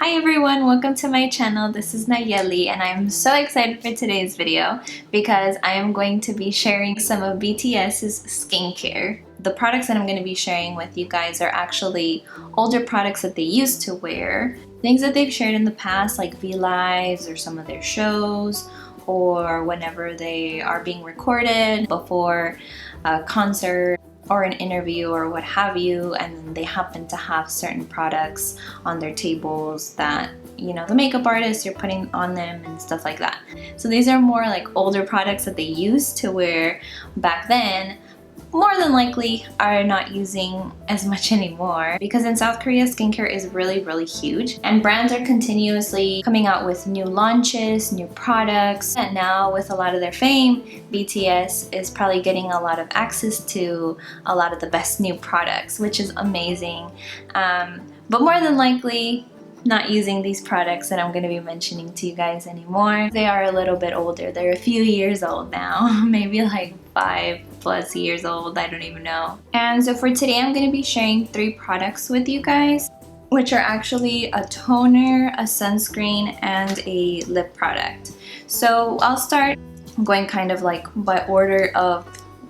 Hi everyone, welcome to my channel. This is Nayeli and I'm so excited for today's video because I am going to be sharing some of BTS's skincare. The products that I'm going to be sharing with you guys are actually older products that they used to wear. Things that they've shared in the past, like V-Lives or some of their shows, or whenever they are being recorded before a concert or an interview or what have you, and then they happen to have certain products on their tables that, you know, the makeup artists are putting on them and stuff like that. So these are more like older products that they used to wear back then, more than likely are not using as much anymore, because in South Korea skincare is really huge and brands are continuously coming out with new launches, new products, and now with a lot of their fame, BTS is probably getting a lot of access to a lot of the best new products, which is amazing. But more than likely not using these products that I'm going to be mentioning to you guys anymore. They are a little bit older. They're a few years old now, maybe like 5+ years old, I don't even know. And so for today I'm going to be sharing 3 products with you guys, which are actually a toner, a sunscreen, and a lip product. So I'll start going kind of like by order of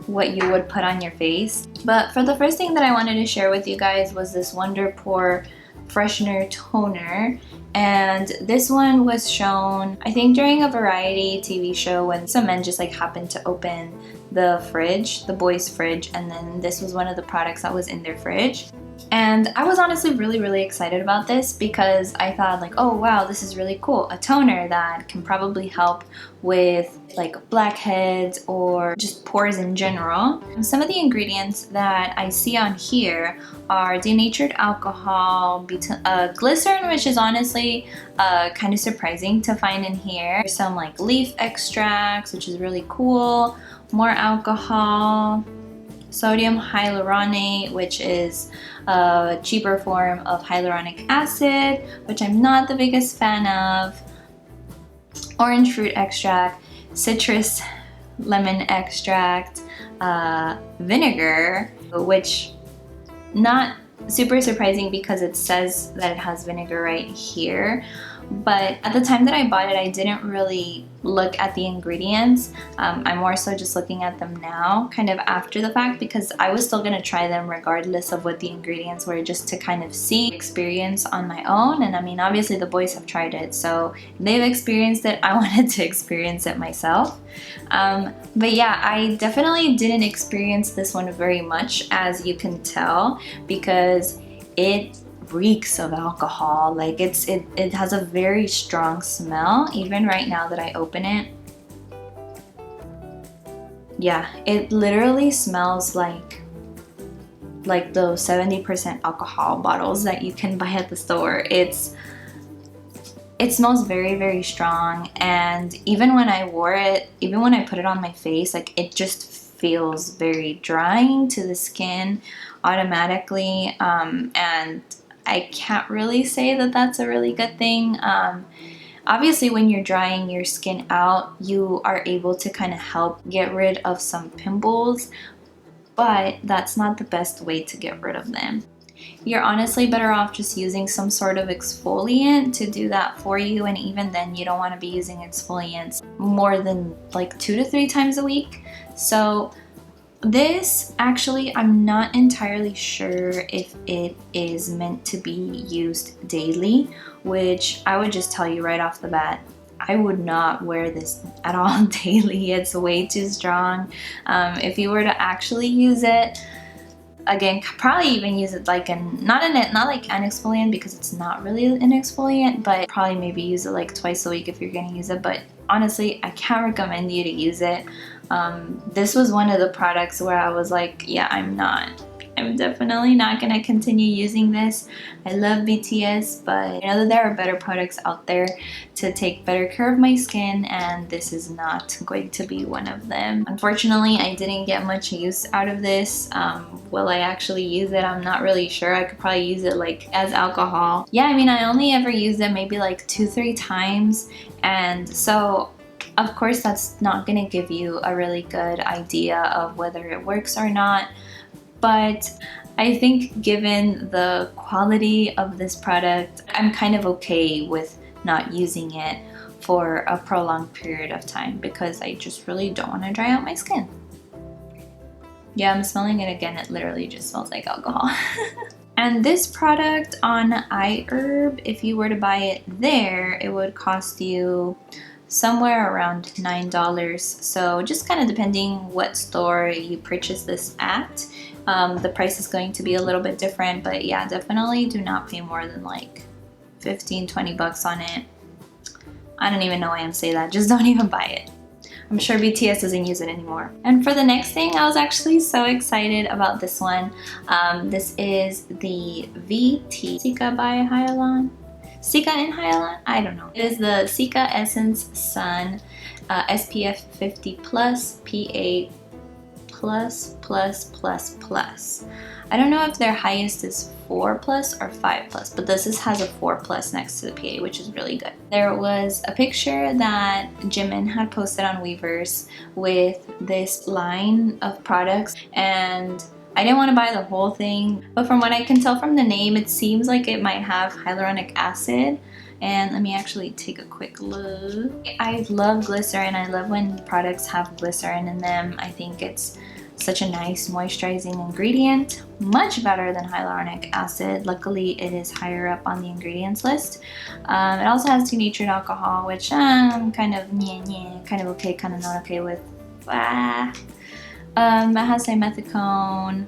what you would put on your face. But for the first thing that I wanted to share with you guys was this Pore freshener toner, and this one was shown I think during a variety TV show when some men just like happened to open the fridge, the boys' fridge, and then this was one of the products that was in their fridge. And I was honestly really excited about this because I thought like, oh wow, this is really cool, a toner that can probably help with like blackheads or just pores in general. And some of the ingredients that I see on here are denatured alcohol, glycerin, which is honestly kind of surprising to find in here, some like leaf extracts, which is really cool, more alcohol, sodium hyaluronate, which is a cheaper form of hyaluronic acid, which I'm not the biggest fan of, orange fruit extract, citrus lemon extract, vinegar, which not super surprising because it says that it has vinegar right here. But at the time that I bought it, I didn't really look at the ingredients. I'm more so just looking at them now, kind of after the fact, because I was still going to try them regardless of what the ingredients were, just to kind of see, experience on my own. And I mean, obviously the boys have tried it, so they've experienced it. I wanted to experience it myself. But yeah, I definitely didn't experience this one very much, as you can tell, because it reeks of alcohol. Like it has a very strong smell. Even right now that I open it, yeah, it literally smells like those 70% alcohol bottles that you can buy at the store. It smells very strong, and even when I wore it, even when I put it on my face, like it just feels very drying to the skin automatically, and I can't really say that that's a really good thing. Obviously when you're drying your skin out, you are able to kind of help get rid of some pimples, but that's not the best way to get rid of them. You're honestly better off just using some sort of exfoliant to do that for you, and even then you don't want to be using exfoliants more than like 2 to 3 times a week. So this, actually, I'm not entirely sure if it is meant to be used daily, which I would just tell you right off the bat, I would not wear this at all daily. It's way too strong. If you were to actually use it, again, probably even use it like not like an exfoliant, because it's not really an exfoliant, but probably maybe use it like twice a week if you're gonna use it. But honestly, I can't recommend you to use it. This was one of the products where I was like, yeah, I'm definitely not gonna continue using this. I love BTS, but I know that there are better products out there to take better care of my skin, and this is not going to be one of them. Unfortunately, I didn't get much use out of this. Will I actually use it? I'm not really sure. I could probably use it like as alcohol. Yeah, I mean, I only ever used it maybe like 2-3 times, and so of course that's not gonna give you a really good idea of whether it works or not. But I think given the quality of this product, I'm kind of okay with not using it for a prolonged period of time because I just really don't want to dry out my skin. Yeah, I'm smelling it again. It literally just smells like alcohol. And this product on iHerb, if you were to buy it there, it would cost you somewhere around $9. So just kind of depending what store you purchase this at, the price is going to be a little bit different. But yeah, definitely do not pay more than like 15-20 bucks on it. I don't even know why I'm saying that. Just don't even buy it. I'm sure BTS doesn't use it anymore. And for the next thing, I was actually so excited about this one. This is the VT Cica by Hyalon. Cica and Hyalon? I don't know. It is the Cica Essence Sun SPF 50 plus PA plus plus plus plus. I don't know if their highest is 4 plus or 5 plus, but this has a 4 plus next to the PA, which is really good. There was a picture that Jimin had posted on Weverse with this line of products, and I didn't want to buy the whole thing, but from what I can tell from the name, it seems like it might have hyaluronic acid. And let me actually take a quick look. I love glycerin. I love when products have glycerin in them. I think it's such a nice moisturizing ingredient, much better than hyaluronic acid. Luckily, it is higher up on the ingredients list. It also has denatured alcohol, which I'm kind of okay, kind of not okay with. It has dimethicone,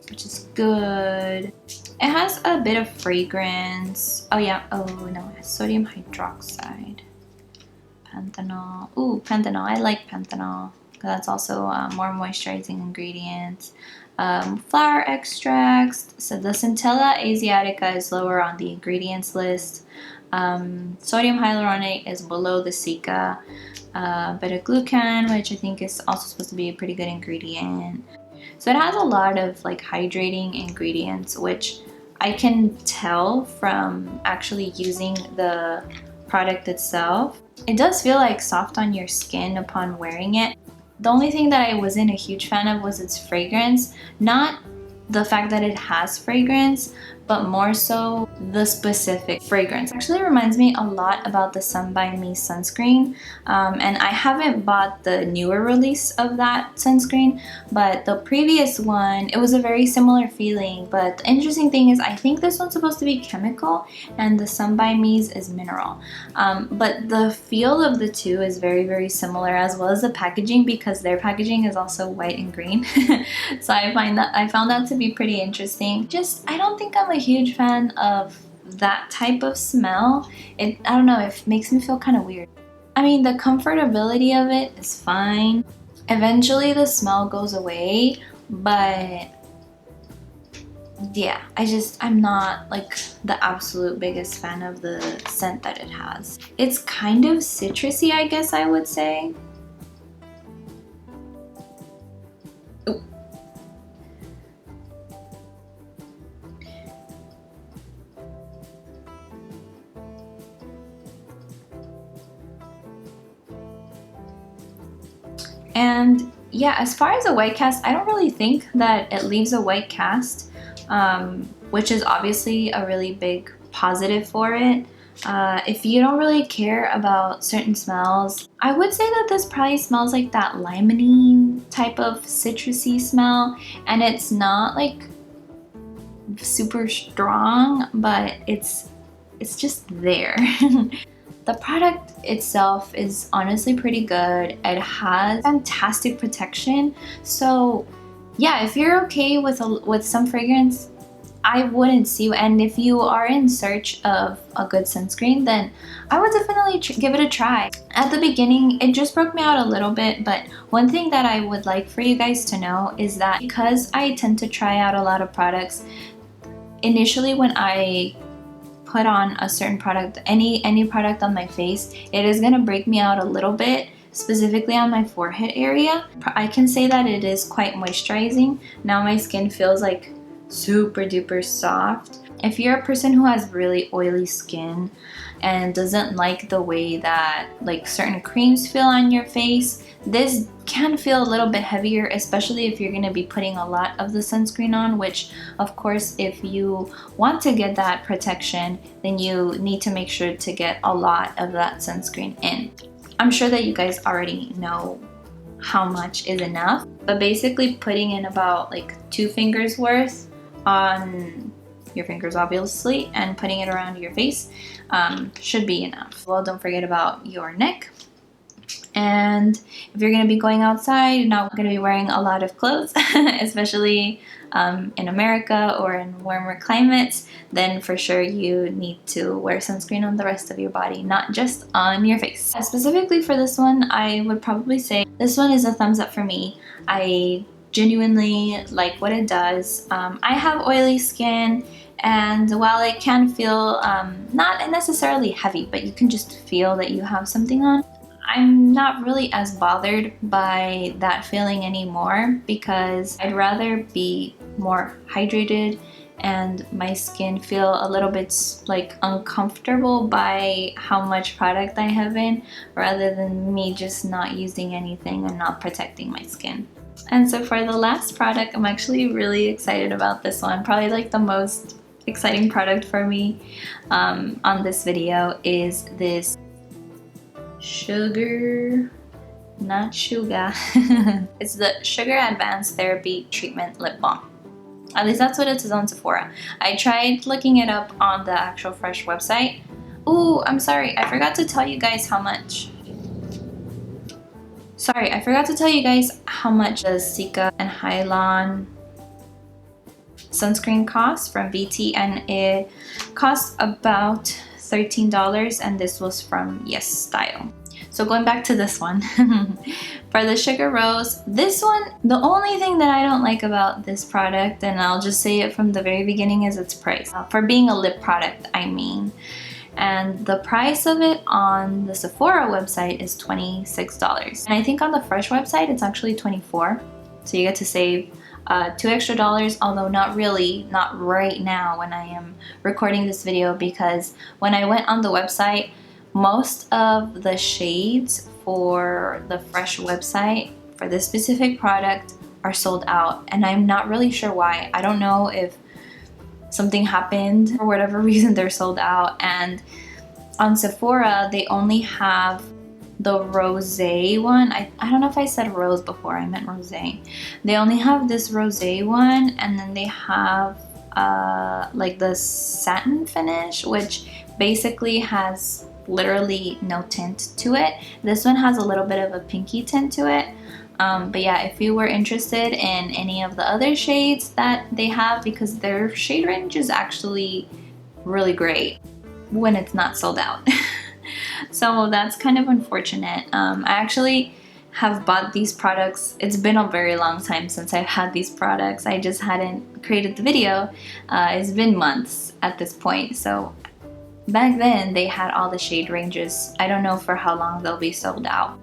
which is good. It has a bit of fragrance. Oh yeah, oh no, it has sodium hydroxide. Panthenol. Ooh, panthenol. I like panthenol. That's also more moisturizing ingredients. Flower extracts. So the Centella asiatica is lower on the ingredients list. Sodium hyaluronate is below the Cica. Beta-glucan, which I think is also supposed to be a pretty good ingredient. So it has a lot of like hydrating ingredients, which I can tell from actually using the product itself. It does feel like soft on your skin upon wearing it. The only thing that I wasn't a huge fan of was its fragrance. Not the fact that it has fragrance, but more so the specific fragrance. It actually reminds me a lot about the Sun by Me sunscreen, and I haven't bought the newer release of that sunscreen, but the previous one, it was a very similar feeling. But the interesting thing is I think this one's supposed to be chemical and the Sun by Me's is mineral, but the feel of the two is very, very similar, as well as the packaging, because their packaging is also white and green. So I found that to be pretty interesting. Just, I don't think I'm a huge fan of that type of smell. I don't know, it makes me feel kind of weird. I mean, the comfortability of it is fine. Eventually the smell goes away, but yeah, I'm not like the absolute biggest fan of the scent that it has. It's kind of citrusy, I guess I would say. And yeah, as far as a white cast, I don't really think that it leaves a white cast, which is obviously a really big positive for it. If you don't really care about certain smells, I would say that this probably smells like that limonene type of citrusy smell, and it's not like super strong, but it's just there. The product itself is honestly pretty good. It has fantastic protection. So yeah, if you're okay with some fragrance, I wouldn't see. And if you are in search of a good sunscreen, then I would definitely give it a try. At the beginning, it just broke me out a little bit, but one thing that I would like for you guys to know is that because I tend to try out a lot of products, initially when I put on a certain product, any product on my face, it is gonna break me out a little bit, specifically on my forehead area. I can say that it is quite moisturizing. Now my skin feels like super duper soft. If you're a person who has really oily skin and doesn't like the way that like certain creams feel on your face, this can feel a little bit heavier, especially if you're going to be putting a lot of the sunscreen on, which of course if you want to get that protection, then you need to make sure to get a lot of that sunscreen in. I'm sure that you guys already know how much is enough, but basically putting in about like 2 fingers worth on your fingers obviously, and putting it around your face should be enough. Well, don't forget about your neck. And if you're going to be going outside, you're not going to be wearing a lot of clothes, especially in America or in warmer climates, then for sure you need to wear sunscreen on the rest of your body, not just on your face. Specifically for this one, I would probably say this one is a thumbs up for me. I genuinely like what it does. I have oily skin, and while it can feel not necessarily heavy, but you can just feel that you have something on, I'm not really as bothered by that feeling anymore, because I'd rather be more hydrated and my skin feel a little bit like uncomfortable by how much product I have in, rather than me just not using anything and not protecting my skin. And so for the last product, I'm actually really excited about this one. Probably like the most exciting product for me on this video is this sugar, not sugar. It's the Sugar Advanced Therapy Treatment Lip Balm. At least that's what it says on Sephora. I tried looking it up on the actual Fresh website. Ooh, I'm sorry, I forgot to tell you guys how much. Sorry, I forgot to tell you guys how much the Cica and Hyalon sunscreen costs from BT, and it costs about $13, and this was from YesStyle. So going back to this one, for the Sugar Rose, this one, the only thing that I don't like about this product, and I'll just say it from the very beginning, is its price. For being a lip product, I mean. And the price of it on the Sephora website is $26. And I think on the Fresh website, it's actually $24. So you get to save $2 extra, although not really, not right now when I am recording this video, because when I went on the website, most of the shades for the Fresh website for this specific product are sold out, and I'm not really sure why. I don't know if something happened, for whatever reason they're sold out. And on Sephora, they only have the Rosé one. I don't know if I said rose before, I meant Rosé. They only have this Rosé one, and then they have like the satin finish, which basically has literally no tint to it. This one has a little bit of a pinky tint to it. But yeah, if you were interested in any of the other shades that they have, because their shade range is actually really great when it's not sold out. So that's kind of unfortunate. I actually have bought these products. It's been a very long time since I've had these products. I just hadn't created the video. It's been months at this point. So back then they had all the shade ranges. I don't know for how long they'll be sold out.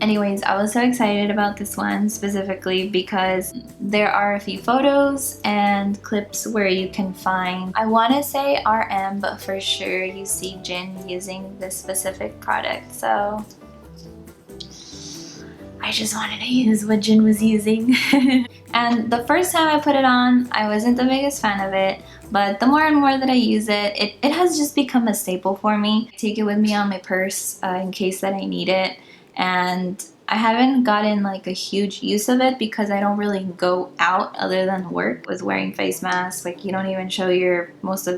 Anyways, I was so excited about this one specifically because there are a few photos and clips where you can find, I want to say RM, but for sure you see Jin using this specific product. So I just wanted to use what Jin was using. And the first time I put it on, I wasn't the biggest fan of it, but the more and more that I use it, it has just become a staple for me. I take it with me on my purse in case that I need it. And I haven't gotten like a huge use of it because I don't really go out other than work with wearing face masks. Like, you don't even show your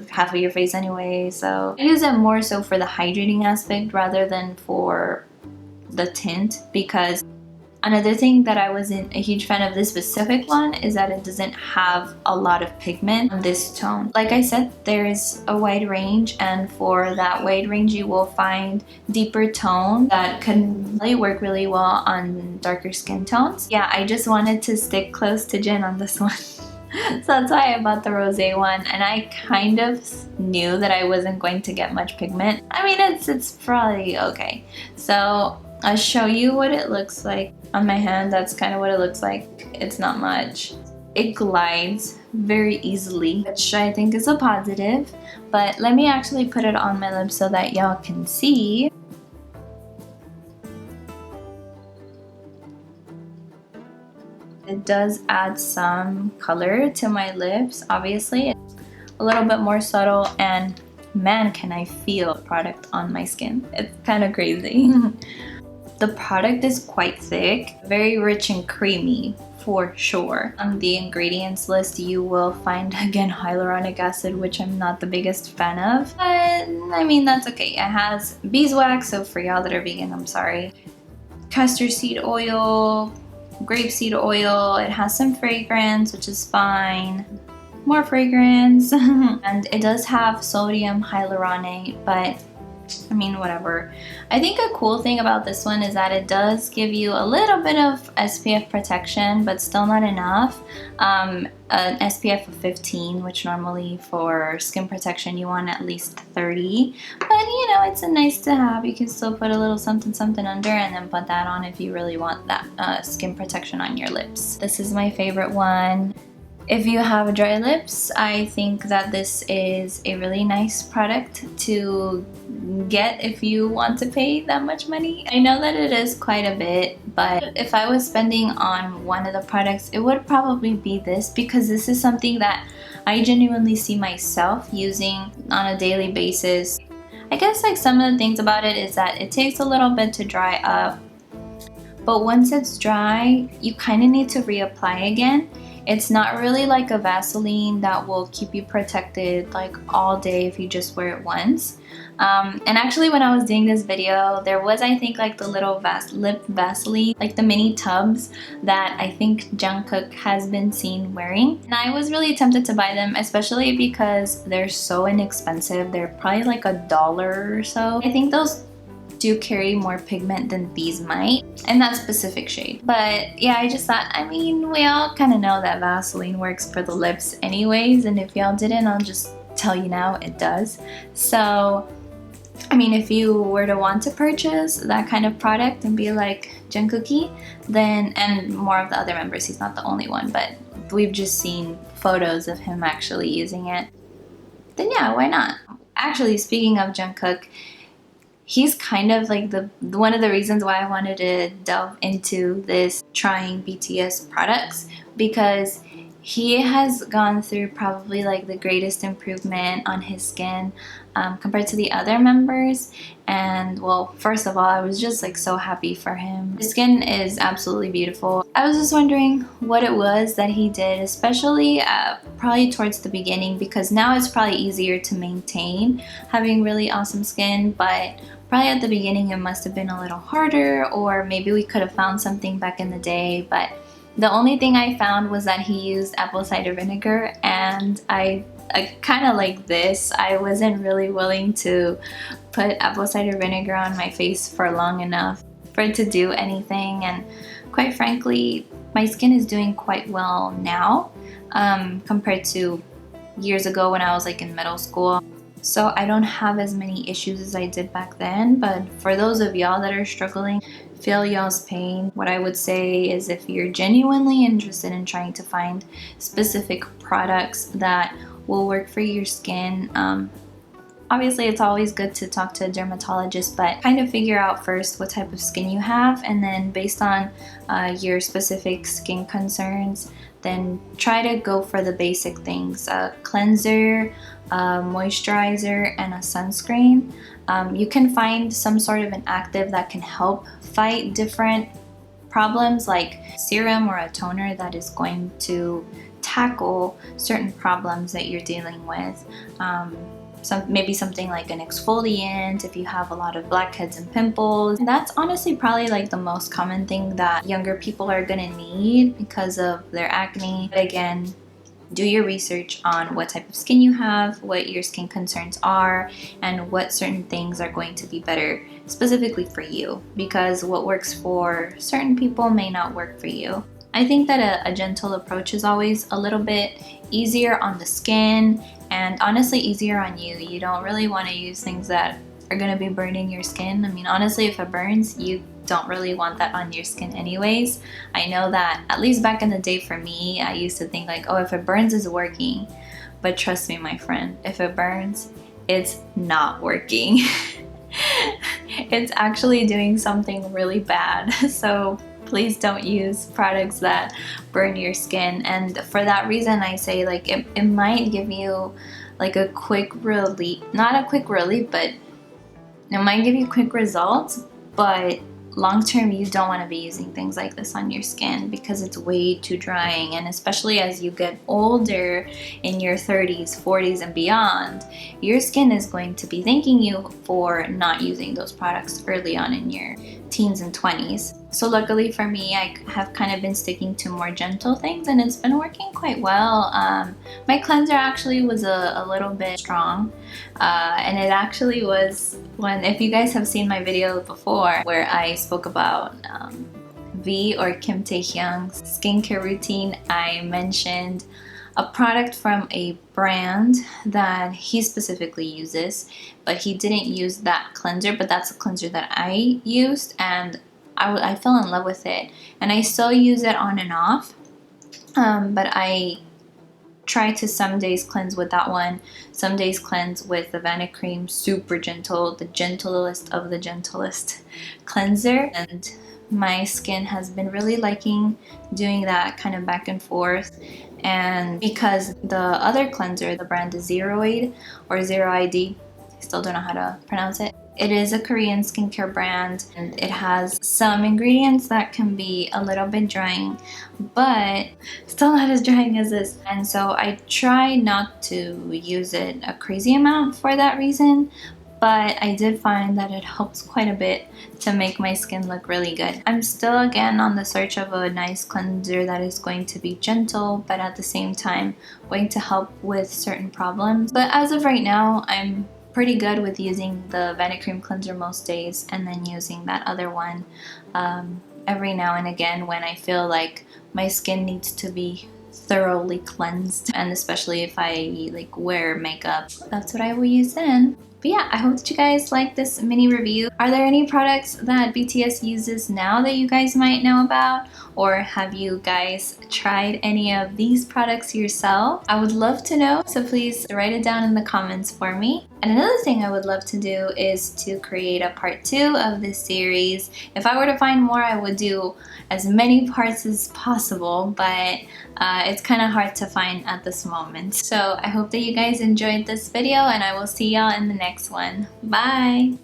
half of your face anyway. So I use it more so for the hydrating aspect rather than for the tint, because another thing that I wasn't a huge fan of this specific one is that it doesn't have a lot of pigment on this tone. Like I said, there's a wide range, and for that wide range you will find deeper tone that can really work really well on darker skin tones. Yeah, I just wanted to stick close to Jin on this one. So that's why I bought the Rosé one, and I kind of knew that I wasn't going to get much pigment. I mean, it's probably okay. So I'll show you what it looks like on my hand. That's kind of what it looks like. It's not much. It glides very easily, which I think is a positive. But let me actually put it on my lips so that y'all can see. It does add some color to my lips, obviously. It's a little bit more subtle, and man, can I feel product on my skin. It's kind of crazy. The product is quite thick, very rich and creamy for sure. On the ingredients list, you will find again hyaluronic acid, which I'm not the biggest fan of, but I mean, that's okay. It has beeswax, so for y'all that are vegan, I'm sorry. Castor seed oil, grapeseed oil. It has some fragrance, which is fine. More fragrance. And it does have sodium hyaluronate, but I mean, whatever. I think a cool thing about this one is that it does give you a little bit of SPF protection, but still not enough. An SPF of 15, which normally for skin protection you want at least 30. But you know, it's a nice to have. You can still put a little something something under and then put that on if you really want that skin protection on your lips. This is my favorite one. If you have dry lips, I think that this is a really nice product to get if you want to pay that much money. I know that it is quite a bit, but if I was spending on one of the products, it would probably be this, because this is something that I genuinely see myself using on a daily basis. I guess like some of the things about it is that it takes a little bit to dry up, but once it's dry, you kind of need to reapply again. It's not really like a Vaseline that will keep you protected like all day if you just wear it once. And actually when I was doing this video, there was, I think, like the little lip Vaseline, like the mini tubs that I think Jungkook has been seen wearing. And I was really tempted to buy them, especially because they're so inexpensive. They're probably like $1 or so. I think those do carry more pigment than these might in that specific shade. But yeah, I just thought, I mean, we all kind of know that Vaseline works for the lips anyways, and if y'all didn't, I'll just tell you now, it does. So I mean, if you were to want to purchase that kind of product and be like Jungkooky, then, and more of the other members, he's not the only one, but we've just seen photos of him actually using it, then yeah, why not? Actually, speaking of Jungkook, he's kind of like one of the reasons why I wanted to delve into this trying BTS products, because he has gone through probably like the greatest improvement on his skin compared to the other members. And well, first of all, I was just like so happy for him. His skin is absolutely beautiful. I was just wondering what it was that he did, especially probably towards the beginning, because now it's probably easier to maintain having really awesome skin, but probably at the beginning it must have been a little harder, or maybe we could have found something back in the day. But the only thing I found was that he used apple cider vinegar, and I kind of like this. I wasn't really willing to put apple cider vinegar on my face for long enough for it to do anything, and quite frankly, my skin is doing quite well now compared to years ago when I was like in middle school. So I don't have as many issues as I did back then, but for those of y'all that are struggling, feel y'all's pain. What I would say is, if you're genuinely interested in trying to find specific products that will work for your skin, obviously it's always good to talk to a dermatologist, but kind of figure out first what type of skin you have, and then based on your specific skin concerns, then try to go for the basic things: a cleanser, a moisturizer, and a sunscreen. You can find some sort of an active that can help fight different problems, like serum or a toner that is going to tackle certain problems that you're dealing with. Maybe something like an exfoliant if you have a lot of blackheads and pimples. That's honestly probably like the most common thing that younger people are gonna need because of their acne. But again, do your research on what type of skin you have, what your skin concerns are, and what certain things are going to be better specifically for you, because what works for certain people may not work for you. I think that a gentle approach is always a little bit easier on the skin, and honestly easier on you. You don't really want to use things that are going to be burning your skin. I mean, honestly, if it burns, you don't really want that on your skin anyways. I know that at least back in the day for me, I used to think like, oh, if it burns, it's working. But trust me, my friend, if it burns, it's not working. It's actually doing something really bad. So please don't use products that burn your skin. And for that reason, I say like it might give you like a quick relief, not a quick relief, but it might give you quick results, but long term you don't want to be using things like this on your skin because it's way too drying. And especially as you get older in your 30s, 40s and beyond, your skin is going to be thanking you for not using those products early on in your teens and 20s. So luckily for me, I have kind of been sticking to more gentle things and it's been working quite well. My cleanser actually was a little bit strong, and it actually was when, if you guys have seen my video before where I spoke about V or Kim Taehyung's skincare routine, I mentioned a product from a brand that he specifically uses, but he didn't use that cleanser, but that's a cleanser that I used, and I fell in love with it, and I still use it on and off, but I try to some days cleanse with that one, some days cleanse with the Vana Cream, super gentle, the gentlest of the gentlest cleanser. And my skin has been really liking doing that kind of back and forth. And because the other cleanser, the brand is Zeroid or Zero ID, I still don't know how to pronounce it. It is a Korean skincare brand and it has some ingredients that can be a little bit drying, but still not as drying as this. And so I try not to use it a crazy amount for that reason, but I did find that it helps quite a bit to make my skin look really good. I'm still again on the search of a nice cleanser that is going to be gentle, but at the same time going to help with certain problems. But as of right now, I'm pretty good with using the Vana Cream cleanser most days and then using that other one every now and again when I feel like my skin needs to be thoroughly cleansed, and especially if I like wear makeup, that's what I will use then. But yeah, I hope that you guys like this mini review. Are there any products that BTS uses now that you guys might know about? Or have you guys tried any of these products yourself? I would love to know, so please write it down in the comments for me. And another thing I would love to do is to create a part 2 of this series. If I were to find more, I would do as many parts as possible, but it's kind of hard to find at this moment. So I hope that you guys enjoyed this video and I will see y'all in the next one. Bye!